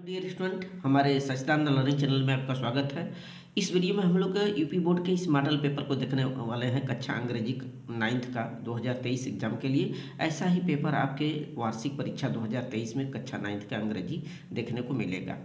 Dear student, हमारे सच्चिदानंद learning channel में आपका स्वागत है। इस वीडियो में हम लोग यूपी बोर्ड के इस मॉडल पेपर को देखने वाले हैं कक्षा अंग्रेजी 9th का 2023 एग्जाम के लिए। ऐसा ही पेपर आपके वार्षिक परीक्षा 2023 में कक्षा 9th का अंग्रेजी देखने को मिलेगा।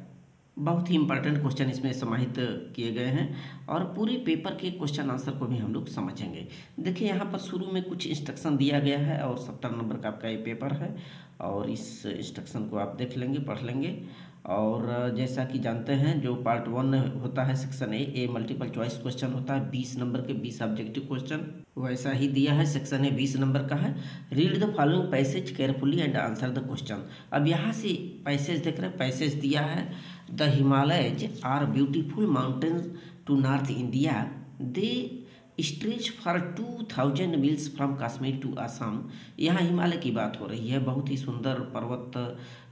बहुत ही इंपॉर्टेंट क्वेश्चन इसमें समाहित किए गए हैं और पूरे पेपर के क्वेश्चन आंसर को भी हम लोग समझेंगे। देखिए यहाँ पर शुरू में कुछ इंस्ट्रक्शन दिया गया है और 70 नंबर का आपका ये पेपर है और इस इंस्ट्रक्शन को आप देख लेंगे, पढ़ लेंगे। और जैसा कि जानते हैं, जो पार्ट 1 होता है section A multiple choice question होता है 20 नंबर के 20 ऑब्जेक्टिव क्वेश्चन, वैसा ही दिया है। सेक्शन ए 20 नंबर का है। Read the following passage carefully and answer the question. अब यहाँ से पैसेज देख रहे हैं, पैसेज दिया है the Himalayas are beautiful mountains to north India, they stretch for 2000 miles from Kashmir to Assam. यहाँ हिमालय की बात हो रही है। बहुत ही सुंदर पर्वत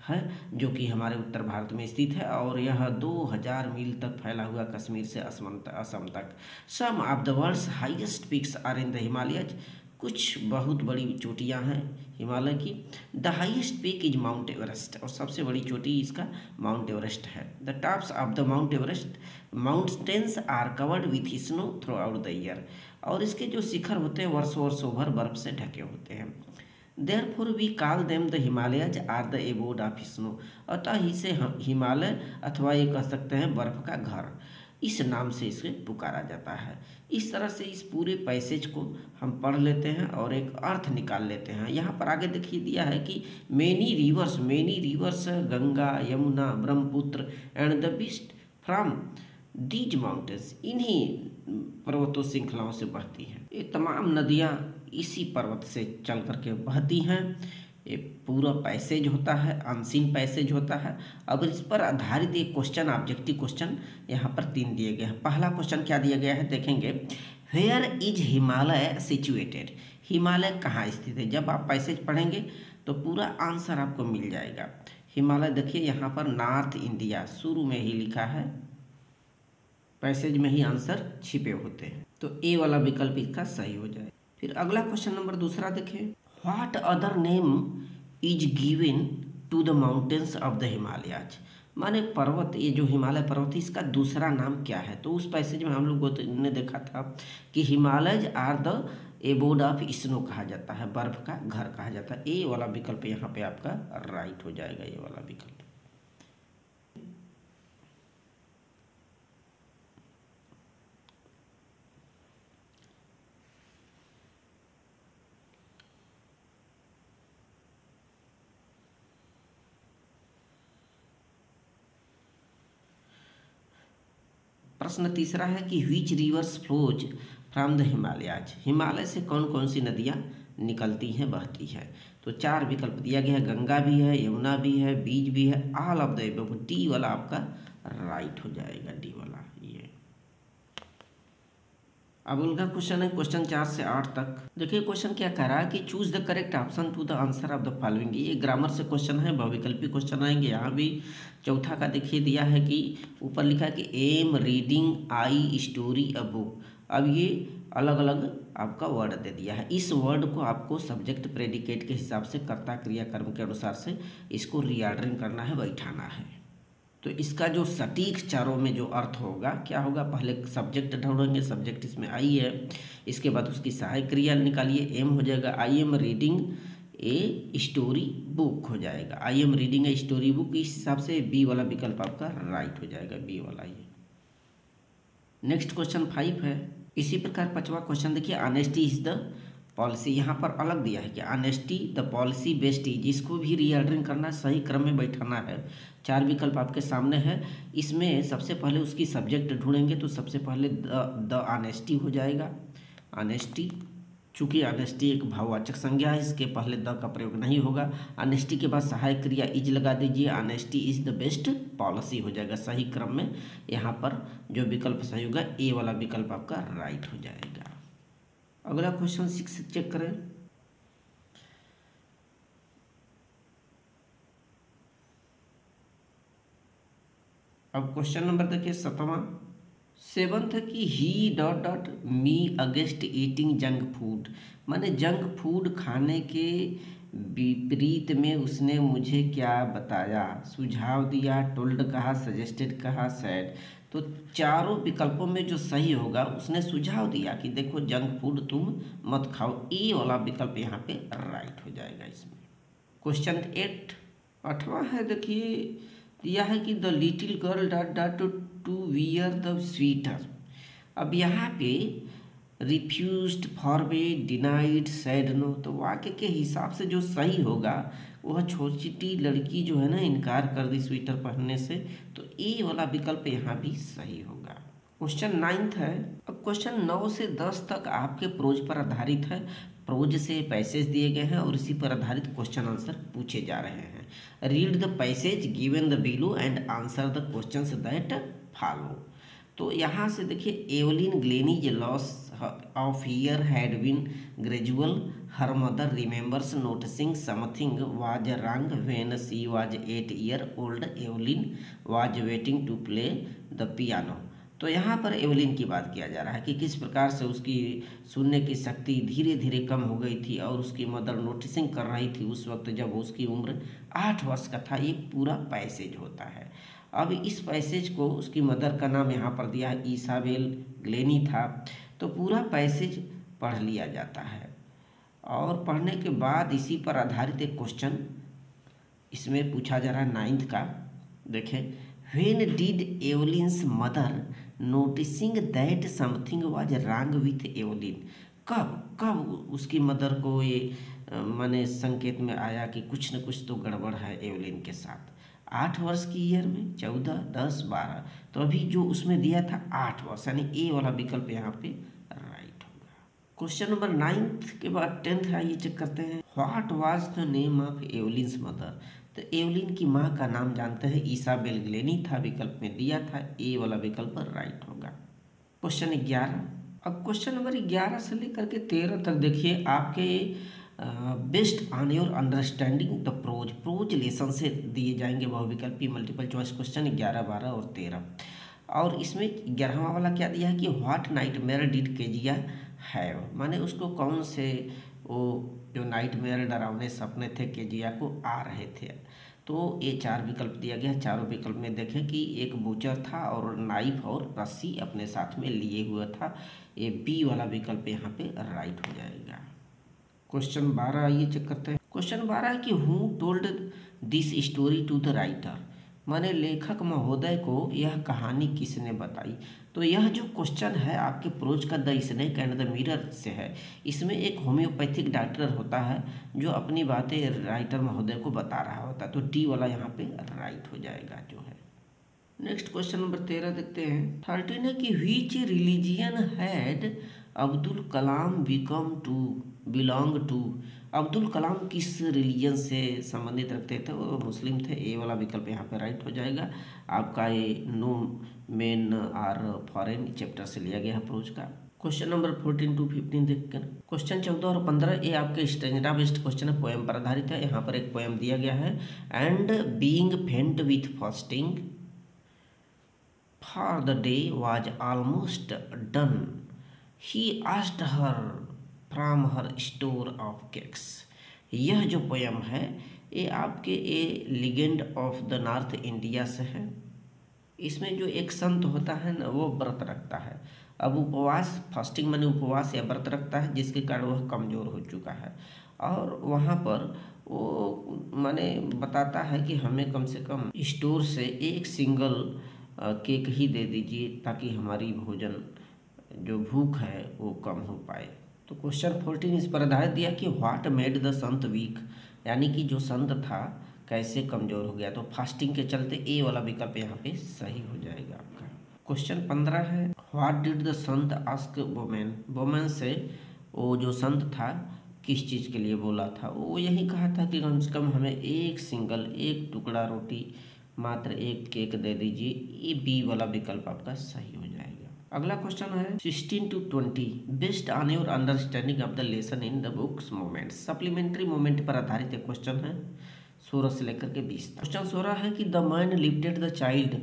है जो कि हमारे उत्तर भारत में स्थित है और यह 2000 मील तक फैला हुआ कश्मीर से असम तक। Some of the world's highest peaks are in the Himalayas. कुछ बहुत बड़ी चोटियाँ हैं हिमालय की। The highest peak is Mount Everest, और सबसे बड़ी चोटी इसका माउंट एवरेस्ट है। The tops of the Mount Everest mountains are covered with snow throughout the year. और इसके जो शिखर होते हैं वर्षों भर बर्फ से ढके होते हैं। Therefore we call them the Himalayas are the abode of snow। अतः इसे हम हिमालय अथवा ये कह सकते हैं बर्फ का घर, इस नाम से इसे पुकारा जाता है। इस तरह से इस पूरे पैसेज को हम पढ़ लेते हैं और एक अर्थ निकाल लेते हैं। यहाँ पर आगे देखिए दिया है कि many reverse Ganga, Yamuna, Brahmaputra and the beast from these mountains, इन्हीं पर्वतों श्रृंखलाओं से बहती हैं। ये तमाम नदियाँ इसी पर्वत से चल करके बहती हैं। ये पूरा पैसेज होता है, अनसीन पैसेज होता है। अब इस पर आधारित एक क्वेश्चन, ऑब्जेक्टिव क्वेश्चन यहाँ पर 3 दिए गए हैं। पहला क्वेश्चन क्या दिया गया है देखेंगे, where is Himalaya situated. Himalaya कहाँ स्थित है। जब आप पैसेज पढ़ेंगे तो पूरा आंसर आपको मिल जाएगा। हिमालय देखिए यहाँ पर नॉर्थ इंडिया शुरू में ही लिखा है, पैसेज में ही आंसर छिपे होते हैं, तो ए वाला विकल्प इसका सही हो जाए। फिर अगला क्वेश्चन नंबर दूसरा देखें, what other name is given to the mountains of the Himalayas. माने पर्वत, ये जो हिमालय पर्वत है इसका दूसरा नाम क्या है। तो उस पैसेज में हम लोग ने देखा था कि Himalayas are the abode of snow कहा जाता है, बर्फ का घर कहा जाता है। ए वाला विकल्प यहाँ पे आपका राइट हो जाएगा, ये वाला विकल्प। प्रश्न तीसरा है कि which reverse flows from the Himalayas. Himalaya से कौन कौन सी नदियाँ निकलती हैं, बहती हैं। तो 4 विकल्प दिया गया है, गंगा भी है, यमुना भी है, बीज भी है, all of the above. D वाला आपका राइट हो जाएगा, डी वाला ये। अब उनका क्वेश्चन है क्वेश्चन 4 से 8 तक। देखिए क्वेश्चन क्या कह रहा है कि choose the correct option to the answer of the following. ये ग्रामर से क्वेश्चन है, बहुविकल्पी क्वेश्चन आएंगे। यहाँ भी चौथा का देखिए दिया है कि ऊपर लिखा है कि am reading I story a book. अब ये अलग अलग आपका वर्ड दे दिया है। इस वर्ड को आपको सब्जेक्ट प्रेडिकेट के हिसाब से कर्ता क्रिया कर्म के अनुसार से इसको रीऑर्डरिंग करना है, बैठाना है। तो इसका जो सटीक चारों में जो अर्थ होगा क्या होगा, पहले सब्जेक्ट ढूंढेंगे, सब्जेक्ट इसमें आई है, इसके बाद उसकी सहायक क्रिया निकालिए, एम हो जाएगा I am reading a story book हो जाएगा। I am reading a story book, इस हिसाब से बी वाला विकल्प आपका राइट हो जाएगा, बी वाला ये। नेक्स्ट क्वेश्चन 5 है। इसी प्रकार 5वां क्वेश्चन देखिए, ऑनेस्टी इज द पॉलिसी। यहाँ पर अलग दिया है कि honesty the policy best is, इसको भी रीऑर्डरिंग करना, सही क्रम में बैठाना है। 4 विकल्प आपके सामने है। इसमें सबसे पहले उसकी सब्जेक्ट ढूंढेंगे तो सबसे पहले द ऑनेस्टी हो जाएगा। ऑनेस्टी, चूँकि ऑनेस्टी एक भाववाचक संज्ञा है, इसके पहले द का प्रयोग नहीं होगा। ऑनेस्टी के बाद सहायक क्रिया इज लगा दीजिए, honesty is the best policy हो जाएगा सही क्रम में। यहाँ पर जो विकल्प सही होगा ए वाला विकल्प आपका राइट हो जाएगा। अगला क्वेश्चन 6 चेक करें। अब क्वेश्चन नंबर देखिए 7th है कि he dot dot me against eating junk food. माने जंक फूड खाने के विपरीत में उसने मुझे क्या बताया, सुझाव दिया, टोल्ड कहा, सजेस्टेड कहा, सैड। तो चारों विकल्पों में जो सही होगा उसने सुझाव दिया कि देखो जंक फूड तुम मत खाओ, ए वाला विकल्प यहाँ पे राइट हो जाएगा इसमें। क्वेश्चन 8 8वां है, देखिए दिया है कि the little girl dot dot to wear the sweater. अब यहाँ पे refused, forbid, denied, said no. तो वाक्य के हिसाब से जो सही होगा वह छोटी लड़की जो है ना इनकार कर दी स्वेटर पहनने से, तो ए वाला विकल्प यहाँ भी सही होगा। क्वेश्चन 9 है। अब क्वेश्चन 9 से 10 तक आपके प्रोज पर आधारित है। प्रोज से पैसेज दिए गए हैं और इसी पर आधारित क्वेश्चन आंसर पूछे जा रहे हैं। Read the passage given the below and answer the questions that follow. तो यहाँ से देखिए, Evelyn Glennie's loss of ear had been gradual, her mother remembers noticing something was wrong when she was 8 year old, Evelyn was waiting to play the piano. तो यहाँ पर Evelyn की बात किया जा रहा है कि किस प्रकार से उसकी सुनने की शक्ति धीरे धीरे कम हो गई थी और उसकी मदर नोटिसिंग कर रही थी उस वक्त जब उसकी उम्र 8 वर्ष का था। ये पूरा पैसेज होता है। अब इस पैसेज को उसकी मदर का नाम यहाँ पर दिया है इसाबेल ग्लेनी था। तो पूरा पैसेज पढ़ लिया जाता है और पढ़ने के बाद इसी पर आधारित एक क्वेश्चन इसमें पूछा जा रहा है 9th का। देखें, when did Evelyn's mother noticing that something was wrong with Evelyn. कब उसकी मदर को ये माने संकेत में आया कि कुछ न कुछ तो गड़बड़ है एवलिन के साथ। 8 वर्ष की ईयर में 14, 10, 12। तो अभी जो उसमें दिया था 8 वर्ष, यानी ए वाला विकल्प यहाँ पे राइट होगा। क्वेश्चन नंबर 9 के बाद 10th आइए चेक करते हैं। What was the name of Evelyn's mother. तो एवलिन की माँ का नाम जानते हैं, इसाबेल ग्लेनी था, विकल्प में दिया था, ए वाला विकल्प राइट होगा। क्वेश्चन 11। अब क्वेश्चन नंबर 11 से लेकर के 13 तक देखिए आपके based on your understanding the prose lesson से दिए जाएंगे बहुविकल्पी मल्टीपल चॉइस क्वेश्चन 11, 12 और 13। और इसमें 11वां वाला क्या दिया है कि what nightmare did Kezia have, माने उसको कौन से वो जो नाइटमेयर डरावने सपने थे केजिया को आ रहे थे। तो ये 4 विकल्प दिया गया है। चारों विकल्प में देखें कि एक बूचर था और नाइफ और रस्सी अपने साथ में लिए हुआ था। ये बी वाला विकल्प यहाँ पे राइट हो जाएगा। क्वेश्चन 12 आइए चेक करते हैं। क्वेश्चन 12 है कि who told this story to the writer, माने लेखक महोदय को यह कहानी किसने बताई। तो यह जो क्वेश्चन है आपके प्रोज का the snake and the mirror से है। इसमें एक होम्योपैथिक डॉक्टर होता है जो अपनी बातें राइटर महोदय को बता रहा होता है। तो डी वाला यहाँ पे राइट हो जाएगा जो है। नेक्स्ट क्वेश्चन नंबर 13 देखते हैं। 13 है कि which religion had Abdul Kalam belong to. Abdul Kalam किस रिलीजन से संबंधित रखते थे, वो मुस्लिम थे। ए वाला विकल्प यहाँ पे राइट हो जाएगा। आपका ये no men are foreign chapter से लिया गया है प्रोज का। क्वेश्चन नंबर 14 to 15 देखकर क्वेश्चन 14 और 15 ये आपके स्टेंजरा बेस्ड क्वेश्चन है, पोएम पर आधारित है। यहाँ पर एक पोएम दिया गया है। And being faint with fasting for the day was almost done, he asked her from her store of cakes. यह जो पोयम है ये आपके a legend of the North India से है। इसमें जो एक संत होता है ना वो व्रत रखता है। अब उपवास, फास्टिंग माने उपवास या व्रत रखता है, जिसके कारण वह कमज़ोर हो चुका है। और वहाँ पर वो माने बताता है कि हमें कम से कम स्टोर से एक सिंगल केक ही दे दीजिए ताकि हमारी भोजन जो भूख है वो कम हो पाए। तो क्वेश्चन 14 इस पर आधारित दिया कि what made the Sant week, यानी कि जो संत था कैसे कमज़ोर हो गया। तो फास्टिंग के चलते ए वाला विकल्प यहाँ पे सही हो जाएगा आपका। क्वेश्चन 15 है। What did the Sant ask women. Women से वो जो संत था किस चीज़ के लिए बोला था, वो यही कहा था कि कम से कम हमें एक टुकड़ा रोटी, मात्र एक केक दे दीजिए। ये बी वाला विकल्प आपका सही हो जाएगा। अगला क्वेश्चन है 16 to 20 based on your understanding of the lesson in the books moment. Supplementary moment पर आधारित एक क्वेश्चन है 16 से लेकर के 20 तक। क्वेश्चन 16 है कि the man lifted the child.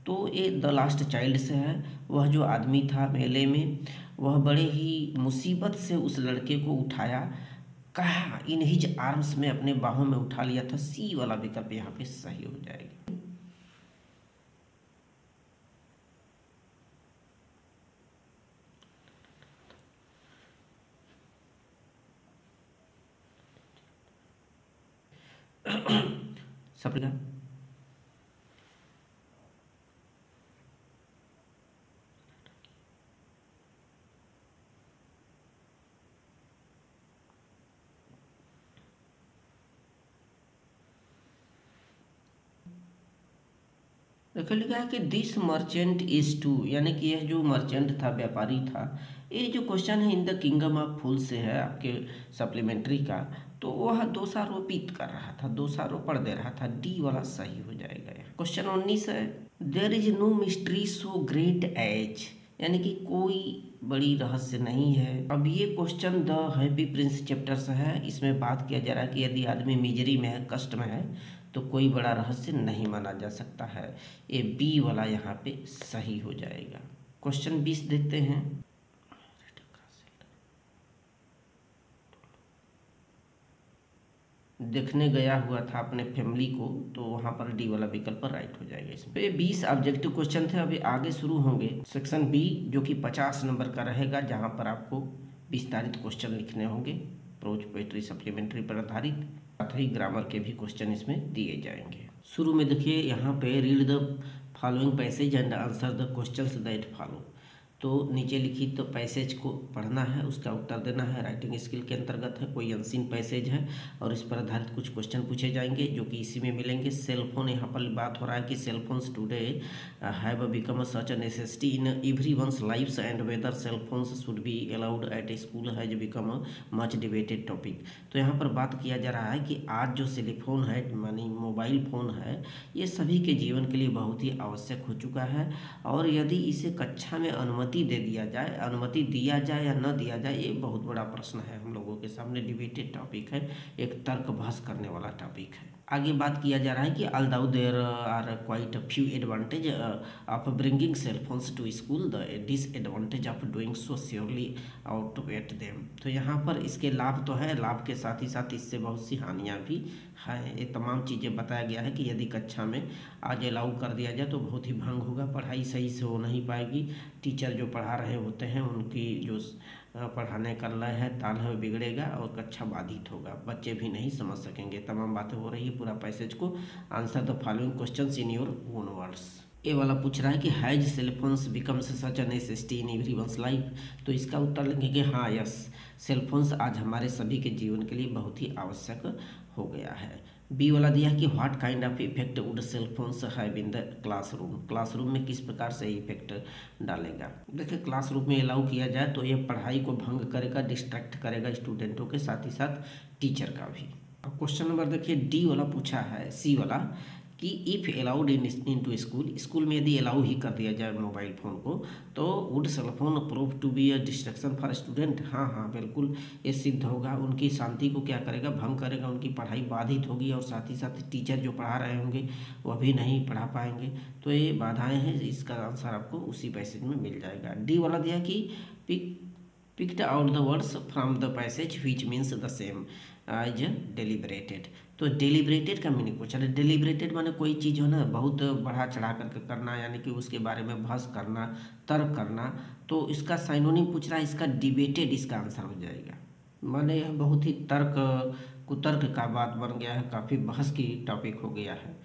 तो ये द लास्ट चाइल्ड से है। वह जो आदमी था मेले में, वह बड़े ही मुसीबत से उस लड़के को उठाया कहा इन हिज आर्म्स में अपने बाहों में उठा लिया था। सी वाला विकल्प यहाँ पे सही हो जाएगा। सपना देखो लिखा है कि दिस मर्चेंट इज टू, यानी कि यह जो मर्चेंट था, व्यापारी था। ये जो क्वेश्चन है इन द किंगडम ऑफ फूल से है आपके सप्लीमेंट्री का, तो वह दोषारोपित कर रहा था, दोषारोपण दे रहा था। डी वाला सही हो जाएगा। क्वेश्चन 19 है, there is no mystery so great as, यानी कि कोई बड़ी रहस्य नहीं है। अब ये question the happy prince chapter से है। इसमें बात किया जा रहा है कि यदि आदमी मिजरी में है, कष्ट में है, तो कोई बड़ा रहस्य नहीं माना जा सकता है। ये बी वाला यहाँ पे सही हो जाएगा। क्वेश्चन 20 देखते हैं। देखने गया हुआ था अपने फैमिली को, तो वहाँ पर डी वाला विकल्प राइट हो जाएगा। इसमें 20 ऑब्जेक्टिव क्वेश्चन थे, अभी आगे शुरू होंगे सेक्शन बी, जो कि 50 नंबर का रहेगा, जहाँ पर आपको विस्तारित क्वेश्चन लिखने होंगे, प्रोज पोएट्री सप्लीमेंट्री पर आधारित, साथ ही ग्रामर के भी क्वेश्चन इसमें दिए जाएंगे। शुरू में देखिए यहाँ पे read the following passage and answer the questions that follow. तो नीचे लिखित तो पैसेज को पढ़ना है, उसका उत्तर देना है। राइटिंग स्किल के अंतर्गत है, कोई अनसीन पैसेज है और इस पर आधारित कुछ क्वेश्चन पूछे जाएंगे, जो कि इसी में मिलेंगे। सेलफोन, यहाँ पर बात हो रहा है कि cellphones today have become such a necessity in every one's lives and whether cellphones should be allowed at a school has become a much debated topic. तो यहाँ पर बात किया जा रहा है कि आज जो सेलीफोन है, मानी मोबाइल फ़ोन है, ये सभी के जीवन के लिए बहुत ही आवश्यक हो चुका है, और यदि इसे कक्षा में अनुमति दे दिया जाए, अनुमति दिया जाए या न दिया जाए, ये बहुत बड़ा प्रश्न है हम लोगों के सामने। डिबेटेड टॉपिक है, एक तर्क बहस करने वाला टॉपिक है। आगे बात किया जा रहा है कि although there are quite a few advantage of bringing cell phones to school, the disadvantage of doing so surely outweigh them। तो यहाँ पर इसके लाभ तो है, लाभ के साथ ही साथ इससे बहुत सी हानियाँ भी हैं। ये तमाम चीज़ें बताया गया है कि यदि कक्षा में आज अलाउ कर दिया जाए तो बहुत ही भंग होगा, पढ़ाई सही से हो नहीं पाएगी, टीचर जो पढ़ा रहे होते हैं उनकी जो पढ़ाने का लय है, ताल है, बिगड़ेगा और कक्षा बाधित होगा, बच्चे भी नहीं समझ सकेंगे। तमाम बातें हो रही है। पूरा पैसेज को answer the following questions in your own words. A वाला पूछ रहा है कि has cellphones becomes such a necessity in everyone's life. तो इसका उत्तर लिखेंगे हाँ, यस, सेलफोन्स आज हमारे सभी के जीवन के लिए बहुत ही आवश्यक हो गया है। बी वाला दिया कि what kind of effect would cellphones have in the classroom. Classroom में किस प्रकार से इफेक्ट डालेगा। देखिए क्लासरूम में अलाउ किया जाए तो ये पढ़ाई को भंग करेगा, डिस्ट्रैक्ट करेगा स्टूडेंटों के, साथ ही साथ टीचर का भी। अब क्वेश्चन नंबर देखिए डी वाला पूछा है, सी वाला, कि if allowed in to school, school में यदि अलाउ ही कर दिया जाए मोबाइल फ़ोन को, तो would cellphone prove to be a distraction for student. हाँ हाँ बिल्कुल, ये सिद्ध होगा, उनकी शांति को क्या करेगा, भंग करेगा, उनकी पढ़ाई बाधित होगी और साथ ही साथ टीचर जो पढ़ा रहे होंगे वह भी नहीं पढ़ा पाएंगे। तो ये बाधाएँ हैं, इसका आंसर आपको उसी पैसेज में मिल जाएगा। डी वाला दिया कि picked out the words from the passage which means the same as deliberated। तो deliberated का मीनिंग पूछा है। deliberated माने कोई चीज़ हो ना बहुत बढ़ा चढ़ा करके करना, यानी कि उसके बारे में बहस करना, तर्क करना। तो इसका साइनोनिम पूछ रहा है, इसका डिबेटेड इसका आंसर हो जाएगा। माने यह बहुत ही तर्क कुतर्क का बात बन गया है, काफ़ी बहस की टॉपिक हो गया है,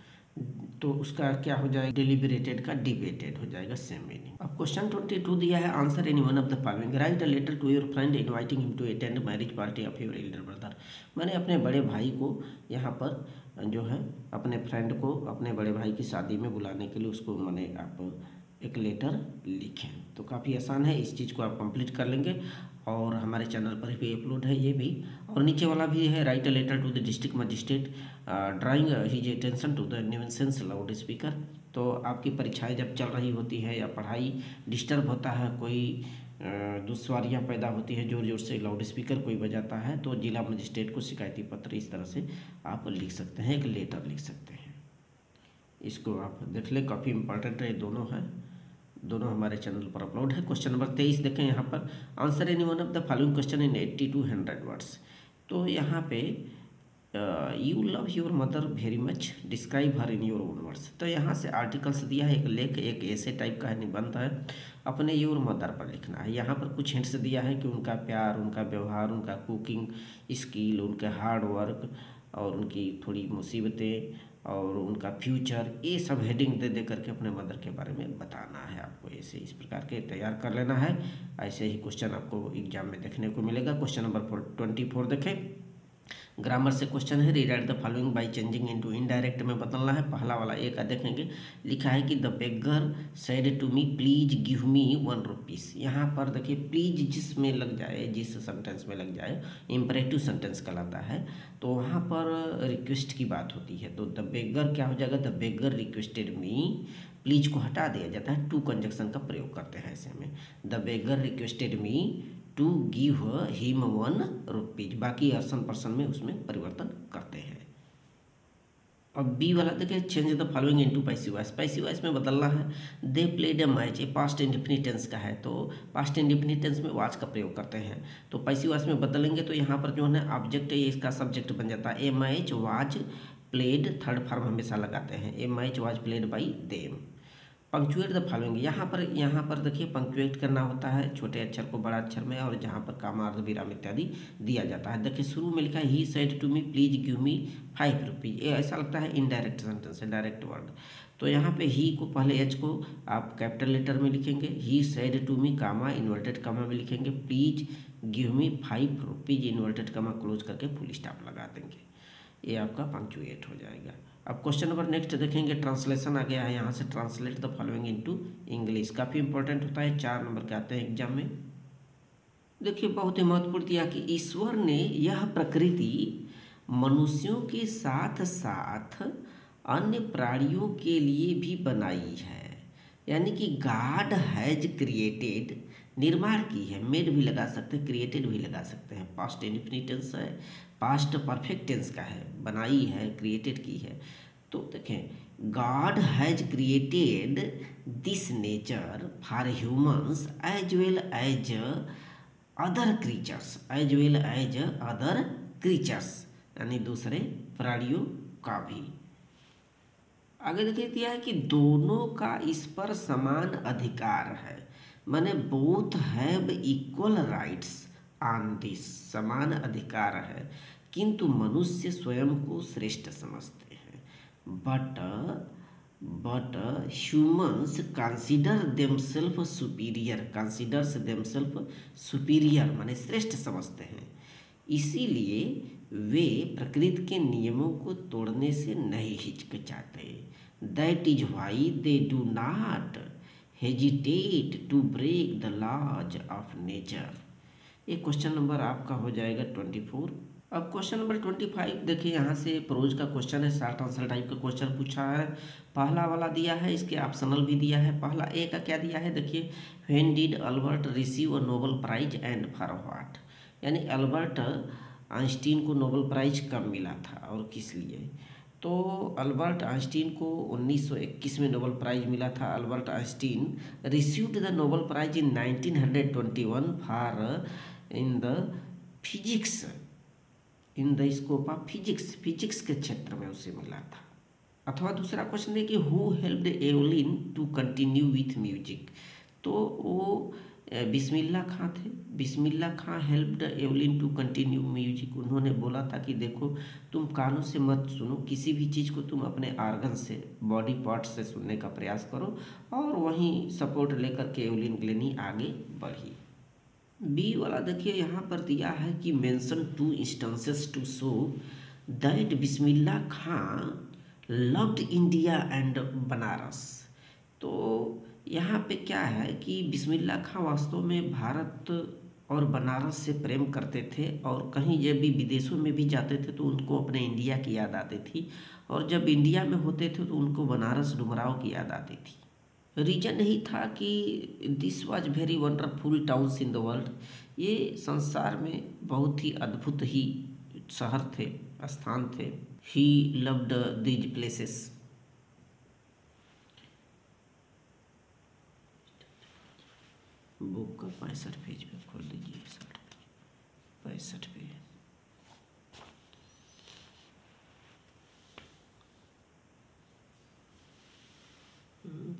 तो उसका क्या हो जाएगा, डिलिबरेटेड का डिबेटेड हो जाएगा, सेम मीनिंग। अब क्वेश्चन 22 दिया है, answer any one of the following, write a letter to your friend inviting him to attend marriage party of your elder brother. मैंने अपने बड़े भाई को यहाँ पर जो है अपने फ्रेंड को अपने बड़े भाई की शादी में बुलाने के लिए उसको मैंने आप एक लेटर लिखें। तो काफ़ी आसान है, इस चीज़ को आप कंप्लीट कर लेंगे और हमारे चैनल पर भी अपलोड है ये भी। और नीचे वाला भी है, write a letter to the district magistrate drawing his attention to the nuisance loud speaker. तो आपकी परीक्षाएं जब चल रही होती है या पढ़ाई डिस्टर्ब होता है, कोई दुश्वारियाँ पैदा होती है, ज़ोर ज़ोर से लाउड स्पीकर कोई बजाता है, तो जिला मजिस्ट्रेट को शिकायती पत्र इस तरह से आप लिख सकते हैं, एक लेटर लिख सकते हैं। इसको आप देख लें, काफ़ी इंपॉर्टेंट है, दोनों है, दोनों हमारे चैनल पर अपलोड है। क्वेश्चन नंबर 23 देखें यहाँ पर, answer any one of the following question in 80 to 100 words. तो यहाँ पे you love your mother very much, describe her in your own words. तो यहाँ से आर्टिकल्स दिया है, एक लेख, एक ऐसे टाइप का है, निबंध है, अपने योर मदर पर लिखना है। यहाँ पर कुछ हिंट्स दिया है कि उनका प्यार, उनका व्यवहार, उनका कुकिंग स्किल, उनके हार्ड वर्क और उनकी थोड़ी मुसीबतें और उनका फ्यूचर, ये सब हेडिंग दे दे करके अपने मदर के बारे में बताना है आपको। ऐसे इस प्रकार के तैयार कर लेना है। ऐसे ही क्वेश्चन आपको एग्जाम में देखने को मिलेगा। क्वेश्चन नंबर 24 देखें। ग्रामर से क्वेश्चन है, rewrite the following by changing into indirect में बदलना है। पहला वाला ए का देखेंगे, लिखा है कि the beggar said to me please give me 1 rupees. यहाँ पर देखिए प्लीज जिसमें लग जाए, जिस सेंटेंस में लग जाए, इम्परेटिव सेंटेंस कहलाता है, तो वहाँ पर रिक्वेस्ट की बात होती है। तो द बेगर क्या हो जाएगा, the beggar requested me, please को हटा दिया जाता है, टू कंजक्शन का प्रयोग करते हैं ऐसे में। The beggar requested me to give him 1 rupees, बाकी अर्सन पर्सन में उसमें परिवर्तन करते हैं। अब बी वाला देखिए, change the following into passive voice. Passive voice में बदलना है। दे प्लेड ए मैच, ये पास्ट इंडेफिनिट टेंस का है, तो पास्ट इंडेफिनिट टेंस में वाच का प्रयोग करते हैं। तो पैसिव वॉइस में बदलेंगे तो यहाँ पर जो है ऑब्जेक्ट है, इसका सब्जेक्ट बन जाता है। A match was played, third form हमेशा लगाते हैं। A match was played by them. Punctuate the following, यहाँ पर देखिए पंक्चुएट करना होता है छोटे अक्षर को बड़ा अक्षर में, और जहाँ पर कामा, अर्धविराम इत्यादि दिया जाता है। देखिए शुरू में लिखा है he said to me please give me 5 rupees, ये ऐसा लगता है इनडायरेक्ट सेंटेंस है, डायरेक्ट वर्ड। तो यहाँ पे ही को पहले एच को आप कैपिटल लेटर में लिखेंगे, he said to me comma inverted comma में लिखेंगे, please give me 5 rupees inverted comma close करके फुल स्टॉप लगा देंगे। ये आपका पंक्चुएट हो जाएगा। अब क्वेश्चन नंबर नेक्स्ट देखेंगे, ट्रांसलेशन आ गया है, यहाँ से translate the following into English, काफ़ी इंपॉर्टेंट होता है, 4 नंबर के आते हैं एग्जाम में। देखिए बहुत ही महत्वपूर्ण दिया कि ईश्वर ने यह प्रकृति मनुष्यों के साथ साथ अन्य प्राणियों के लिए भी बनाई है। यानी कि गॉड हैज क्रिएटेड, निर्माण की है, मेड भी लगा सकते हैं, क्रिएटेड भी लगा सकते हैं, पास्ट इंडेफिनिट टेंस है, पास्ट परफेक्ट टेंस का है, बनाई है, क्रिएटेड की है। तो देखें, God has created this nature for humans as well as other creatures, as well as other creatures, यानी दूसरे प्राणियों का भी। आगे देखिए दिया है कि दोनों का इस पर समान अधिकार है, माने both have equal rights on this, समान अधिकार है, किंतु मनुष्य स्वयं को श्रेष्ठ समझते हैं। But humans consider themselves superior, considers themselves superior माने श्रेष्ठ समझते हैं, इसीलिए वे प्रकृति के नियमों को तोड़ने से नहीं हिचकिचाते। That is why they do not hesitate to break the laws of nature. ये क्वेश्चन नंबर आपका हो जाएगा 24। अब क्वेश्चन नंबर 25 देखिए, यहाँ से प्रोज का क्वेश्चन है, शॉर्ट आंसर टाइप का क्वेश्चन पूछा है। पहला वाला दिया है, इसके ऑप्शनल भी दिया है। पहला ए का क्या दिया है, देखिए, when did Albert receive a Nobel prize and for what, यानी अल्बर्ट आइंस्टीन को नोबेल प्राइज कब मिला था और किस लिए। तो अल्बर्ट आइंस्टीन को 1921 में नोबेल प्राइज मिला था। Albert Einstein received the Nobel prize in 1921 for in the physics, in the scope of physics, physics के क्षेत्र में उसे मिला था। अथवा दूसरा क्वेश्चन है कि who helped Evelyn to continue with music, तो वो बिस्मिल्लाह खां थे। Bismillah Khan helped Evelyn to continue music, उन्होंने बोला था कि देखो तुम कानों से मत सुनो, किसी भी चीज़ को तुम अपने आर्गन से, बॉडी पार्ट से सुनने का प्रयास करो, और वहीं सपोर्ट लेकर के एवलिन ग्लेनी आगे बढ़ी। बी वाला देखिए, यहाँ पर दिया है कि mention 2 instances to show that Bismillah Khan loved India and Banaras. तो यहाँ पे क्या है कि बिस्मिल्लाह खां वास्तव में भारत और बनारस से प्रेम करते थे, और कहीं जब भी विदेशों में भी जाते थे तो उनको अपने इंडिया की याद आती थी, और जब इंडिया में होते थे तो उनको बनारस डुमराव की याद आती थी। रीजन यही था कि this was very wonderful towns in the world, ये संसार में बहुत ही अद्भुत ही शहर थे, स्थान थे। He loved these places. Book का 65 पेज पे खोल लीजिए, 65 पेज।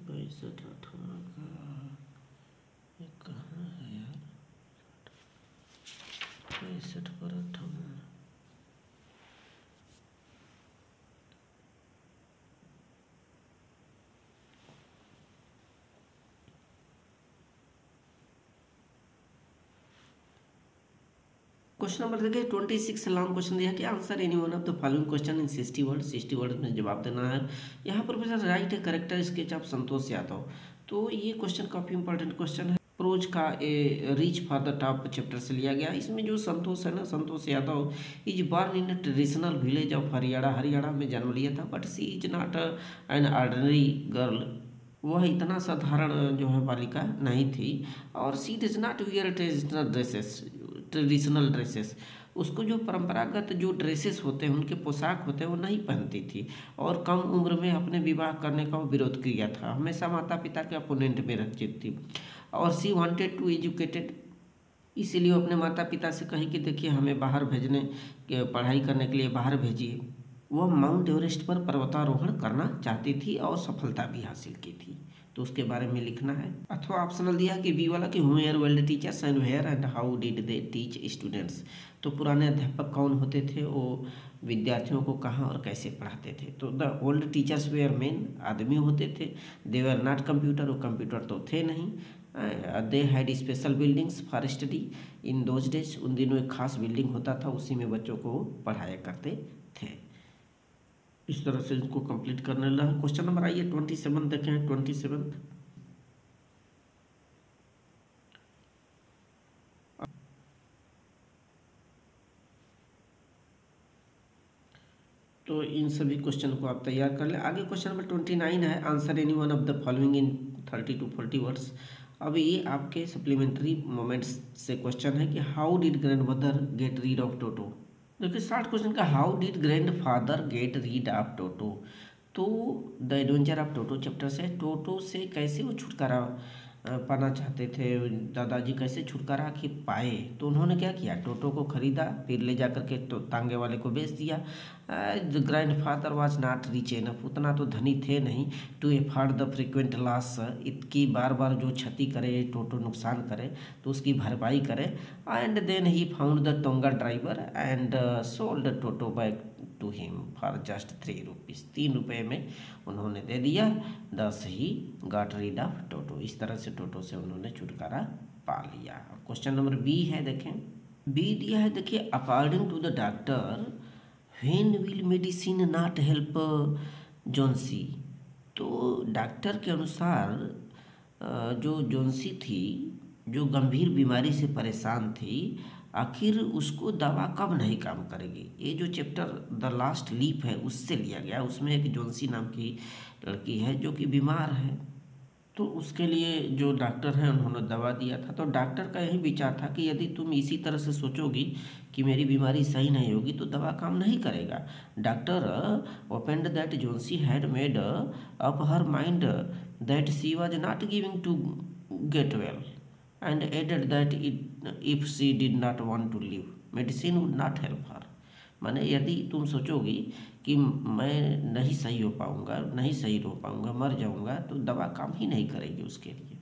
62 अठारह का ये कहाँ है यार? 65 पर 58। क्वेश्चन नंबर देखिए 26 लॉन्ग क्वेश्चन दिया कि answer any one of the following question in 60 word. 60 word में जवाब देना है। यहाँ पर professor write a character sketch of Santosh Yadav. तो ये क्वेश्चन काफ़ी इंपॉर्टेंट क्वेश्चन है। प्रोज का a reach for the top chapter से लिया गया। इसमें जो संतोष है ना, Santosh Yadav is born in a traditional village of Haryana में जन्म लिया था। But she is not an ordinary girl. वह इतना साधारण जो है बालिका नहीं थी। और she does not wear traditional dresses. उसको जो परंपरागत जो ड्रेसेस होते हैं, उनके पोशाक होते हैं, वो नहीं पहनती थी। और कम उम्र में अपने विवाह करने का वो विरोध किया था। हमेशा माता पिता के अपोनेंट में रहती थी। और सी वांटेड टू एजुकेटेड। इसीलिए वो अपने माता पिता से कही कि देखिए हमें बाहर भेजने के, पढ़ाई करने के लिए बाहर भेजिए। वह माउंट एवरेस्ट पर पर्वतारोहण करना चाहती थी और सफलता भी हासिल की थी। तो उसके बारे में लिखना है। अथवा ऑप्शनल दिया कि बी वाला कि where were teachers and where and how did they teach students. तो पुराने अध्यापक कौन होते थे, वो विद्यार्थियों को कहाँ और कैसे पढ़ाते थे। तो the old teachers were men, आदमी होते थे। दे वर नॉट कंप्यूटर, वो कंप्यूटर तो थे नहीं। They had special buildings for study in those days. उन दिनों एक खास बिल्डिंग होता था, उसी में बच्चों को पढ़ाया करते थे। इस तरह से इसको कंप्लीट करने लगा। क्वेश्चन नंबर आइए 27 देखें। 27 तो इन सभी क्वेश्चन को आप तैयार कर लें। आगे क्वेश्चन नंबर 29 है। Answer any one of the following in 30 to 40 words. अब ये आपके सप्लीमेंट्री मोमेंट्स से क्वेश्चन है कि how did grandmother get rid of Toto. देखिए 60 क्वेश्चन का how did grandfather get rid of Toto. तो the adventure of Toto chapter से टोटो से कैसे वो छुटकारा पाना चाहते थे, दादाजी कैसे छुटकारा आखिर पाए। तो उन्होंने क्या किया, टोटो को खरीदा, फिर ले जा करके तो तांगे वाले को बेच दिया। The grandfather was not rich enough, उतना तो धनी थे नहीं to afford the frequent loss, इसकी बार बार जो क्षति करे, टोटो नुकसान करे तो उसकी भरपाई करे। And then he found the tonga driver and sold Toto back to him for just 3 rupees. 3 रुपये में उन्होंने दे दिया। Thus he got rid of Toto. इस तरह से टोटो से उन्होंने छुटकारा पा लिया। क्वेश्चन नंबर बी है, देखें बी दिया है। देखिए according to the doctor when will medicine not help Johnsy. तो डॉक्टर के अनुसार जो जोन्सी थी, जो गंभीर बीमारी से परेशान थी, आखिर उसको दवा कब नहीं काम करेगी। ये जो चैप्टर द लास्ट लीप है उससे लिया गया। उसमें एक जोन्सी नाम की लड़की है जो कि बीमार है। तो उसके लिए जो डॉक्टर हैं उन्होंने दवा दिया था। तो डॉक्टर का यही विचार था कि यदि तुम इसी तरह से सोचोगी कि मेरी बीमारी सही नहीं होगी तो दवा काम नहीं करेगा। Doctor opined that Johnsy had made up her mind that she was not giving to get well and added that if she did not want to live medicine would not help her. माने यदि तुम सोचोगी कि मैं नहीं सही हो पाऊँगा, नहीं सही रह पाऊँगा, मर जाऊँगा, तो दवा काम ही नहीं करेगी उसके लिए।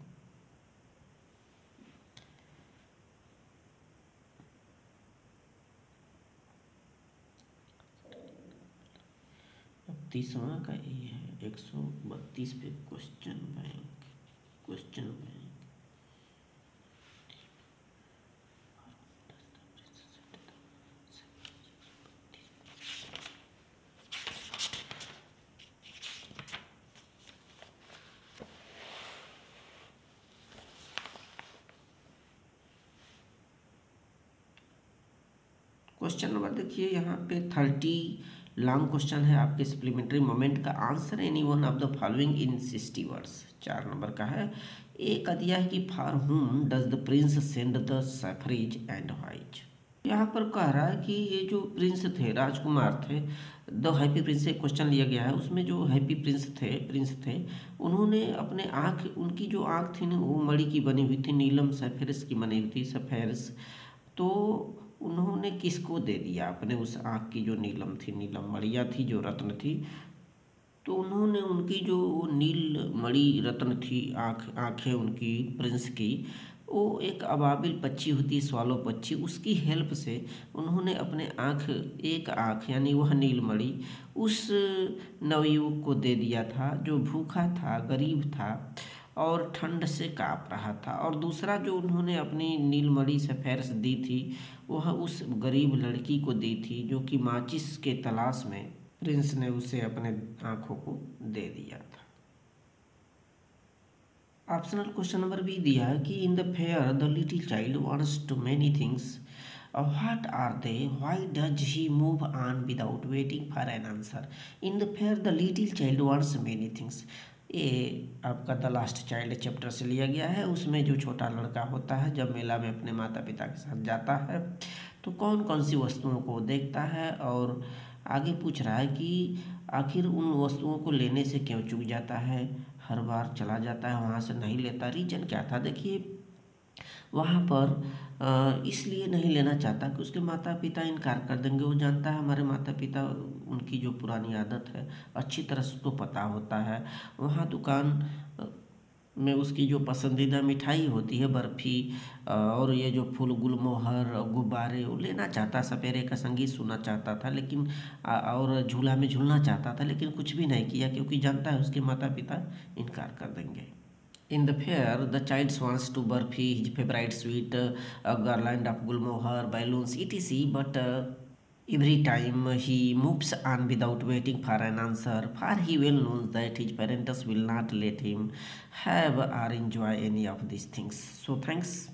अब 30वां का ये है 132 पे क्वेश्चन बैंक। क्वेश्चन नंबर देखिए यहाँ पे 30 लॉन्ग क्वेश्चन है आपके सप्लीमेंट्री मोमेंट का। Answer any one of the following in 60 words. 4 number का है। एक दिया है कि for whom does the prince send the sapphires and why. यहाँ पर कह रहा है कि ये जो प्रिंस थे, राजकुमार थे, द हैप्पी प्रिंस से क्वेश्चन लिया गया है। उसमें जो हैप्पी प्रिंस थे उन्होंने अपने आँख, उनकी जो आँख थी ना वो मणि की बनी हुई थी, नीलम सफेरस की बनी हुई थी, सफेरस। तो उन्होंने किसको दे दिया अपने उस आँख की जो नीलम थी, नीलम मणियाँ थी, जो रत्न थी, तो उन्होंने उनकी जो नील मणि रत्न थी, आँखें उनकी प्रिंस की, वो एक अबाबिल पक्षी होती है, स्वालो पक्षी, उसकी हेल्प से उन्होंने अपने एक आँख यानी वह नीलमणि उस नवयुवक को दे दिया था जो भूखा था, गरीब था और ठंड से काँप रहा था। और दूसरा जो उन्होंने अपनी नीलमणि सफ़ेर्स दी थी, वह उस गरीब लड़की को दी थी जो कि माचिस के तलाश में प्रिंस ने उसे अपने आँखों को दे दिया था। ऑप्शनल क्वेश्चन नंबर बी दिया है कि in the fair the little child wants too many things, what are they, why does he move on without waiting for an answer. In the fair the little child wants many things, ये आपका the last child chapter से लिया गया है। उसमें जो छोटा लड़का होता है जब मेला में अपने माता पिता के साथ जाता है तो कौन कौन सी वस्तुओं को देखता है, और आगे पूछ रहा है कि आखिर उन वस्तुओं को लेने से क्यों चूक जाता है, हर बार चला जाता है वहाँ से नहीं लेता, रीजन क्या था। देखिए वहाँ पर इसलिए नहीं लेना चाहता कि उसके माता पिता इनकार कर देंगे। वो जानता है हमारे माता पिता, उनकी जो पुरानी आदत है अच्छी तरह से उसको पता होता है। वहाँ दुकान में उसकी जो पसंदीदा मिठाई होती है बर्फ़ी, और ये जो फूल गुलमोहर गुब्बारे वो लेना चाहता, सपेरे का संगीत सुनना चाहता था, लेकिन और झूला में झूलना चाहता था, लेकिन कुछ भी नहीं किया क्योंकि जानता है उसके माता पिता इनकार कर देंगे। In the fair, the child wants to burfi, his favorite sweet, a garland of gulmohar, balloons, etc. But every time he moves on without waiting for an answer, for he well knows that his parents will not let him have or enjoy any of these things. So thanks.